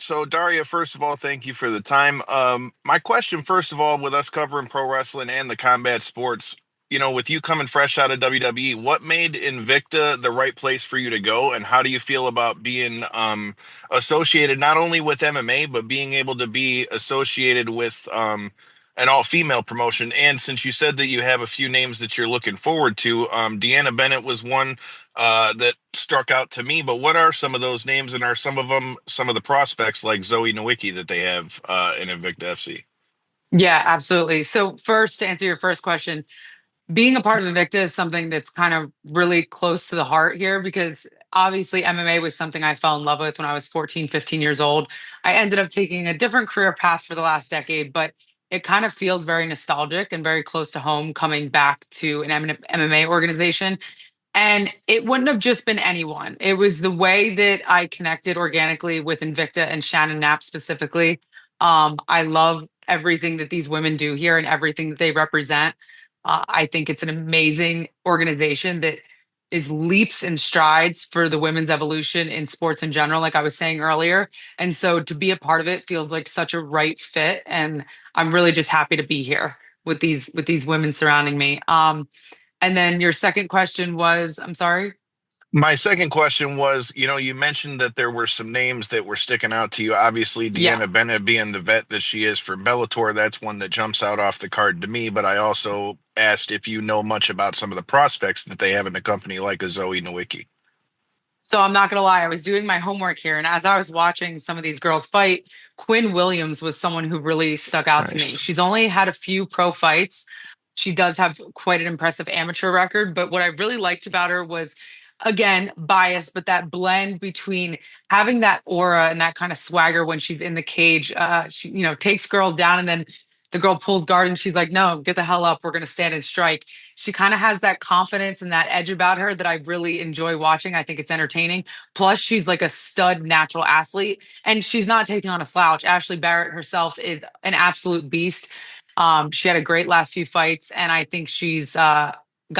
So, Daria, first of all, thank you for the time. My question, first of all, with us covering pro wrestling and the combat sports, with you coming fresh out of WWE, what made Invicta the right place for you to go, and how do you feel about being associated not only with MMA but being able to be associated with an all-female promotion? And since you said that you have a few names that you're looking forward to, Deanna Bennett was one that struck out to me. But what are some of those names, and are some of them some of the prospects like Zoe Nowicki that they have in Invicta FC? Yeah, absolutely. So first, to answer your first question, being a part of Invicta is something that's kind of really close to the heart here because obviously MMA was something I fell in love with when I was 14, 15 years old. I ended up taking a different career path for the last decade, but it kind of feels very nostalgic and very close to home coming back to an MMA organization. And it wouldn't have just been anyone. It was the way that I connected organically with Invicta and Shannon Knapp specifically. I love everything that these women do here and everything that they represent. I think it's an amazing organization that is leaps and strides for the women's evolution in sports in general, like I was saying earlier. And so to be a part of it feels like such a right fit. And I'm really just happy to be here with these women surrounding me. And then your second question was, I'm sorry. My second question was, you mentioned that there were some names that were sticking out to you. Obviously, Yeah. Deanna Bennett being the vet that she is for Bellator, that's one that jumps out off the card to me. But I also asked if you know much about some of the prospects that they have in the company, like a Zoe Nowicki. So I'm not gonna lie, I was doing my homework here, and as I was watching some of these girls fight, Quinn Williams was someone who really stuck out to me. Nice. She's only had a few pro fights. She does have quite an impressive amateur record, but what I really liked about her was, again, bias, but that blend between having that aura and that kind of swagger when she's in the cage. She, takes girl down and then the girl pulls guard and she's like, no, get the hell up. We're going to stand and strike. She kind of has that confidence and that edge about her that I really enjoy watching. I think it's entertaining. Plus, she's like a stud natural athlete and she's not taking on a slouch. Ashley Barrett herself is an absolute beast. She had a great last few fights, and I think she's got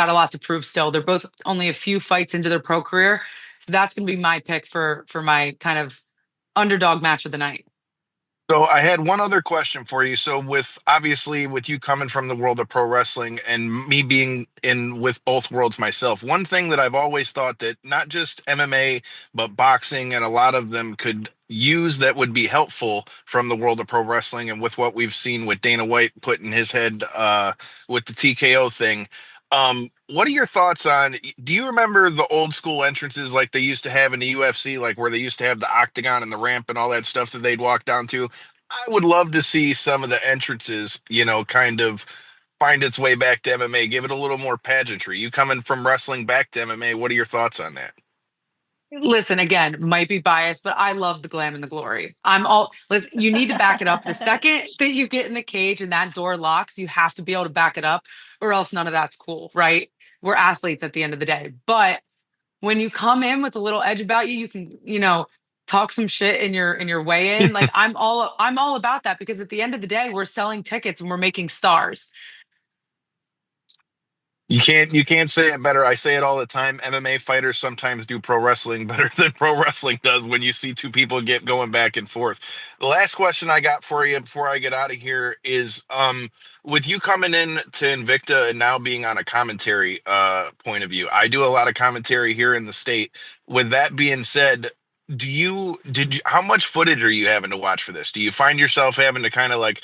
a lot to prove still. They're both only a few fights into their pro career. So that's going to be my pick for my kind of underdog match of the night. So I had one other question for you. So with obviously with you coming from the world of pro wrestling and me being in with both worlds myself, one thing that I've always thought that not just MMA but boxing and a lot of them could use that would be helpful from the world of pro wrestling and with what we've seen with Dana White putting his head with the TKO thing. What are your thoughts on, do you remember the old school entrances like they used to have in the UFC, like where they used to have the octagon and the ramp and all that stuff that they'd walk down to? I would love to see some of the entrances, kind of find its way back to MMA, give it a little more pageantry. You coming from wrestling back to MMA, what are your thoughts on that? Listen, again, might be biased, but I love the glam and the glory. I'm all, listen, you need to back it up. The second that you get in the cage and that door locks, you have to be able to back it up, or else none of that's cool, right? We're athletes at the end of the day. But when you come in with a little edge about you, you can, talk some shit in your way in. Like I'm all about that because at the end of the day, we're selling tickets and we're making stars. You can't say it better. I say it all the time. MMA fighters sometimes do pro wrestling better than pro wrestling does when you see two people get going back and forth. The last question I got for you before I get out of here is with you coming in to Invicta and now being on a commentary point of view. I do a lot of commentary here in the state. With that being said, how much footage are you having to watch for this? Do you find yourself having to kind of like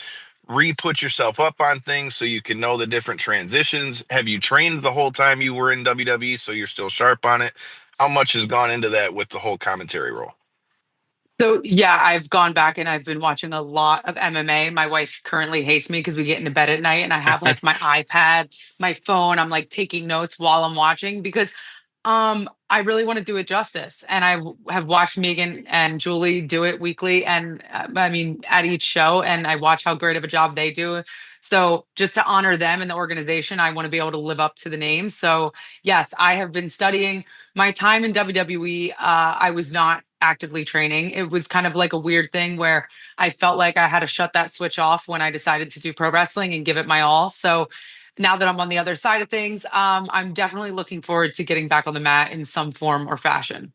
re-put yourself up on things so you can know the different transitions? Have you trained the whole time you were in WWE so you're still sharp on it? How much has gone into that with the whole commentary role? So yeah, I've gone back and I've been watching a lot of MMA. My wife currently hates me because we get into bed at night and I have like my iPad, my phone. I'm like taking notes while I'm watching because I really want to do it justice. And have watched Megan and Julie do it weekly and I mean at each show and I watch how great of a job they do. So just to honor them and the organization, I want to be able to live up to the name. So yes, I have been studying my time in WWE. I was not actively training. It was kind of like a weird thing where I felt like I had to shut that switch off when I decided to do pro wrestling and give it my all. So now that I'm on the other side of things, I'm definitely looking forward to getting back on the mat in some form or fashion.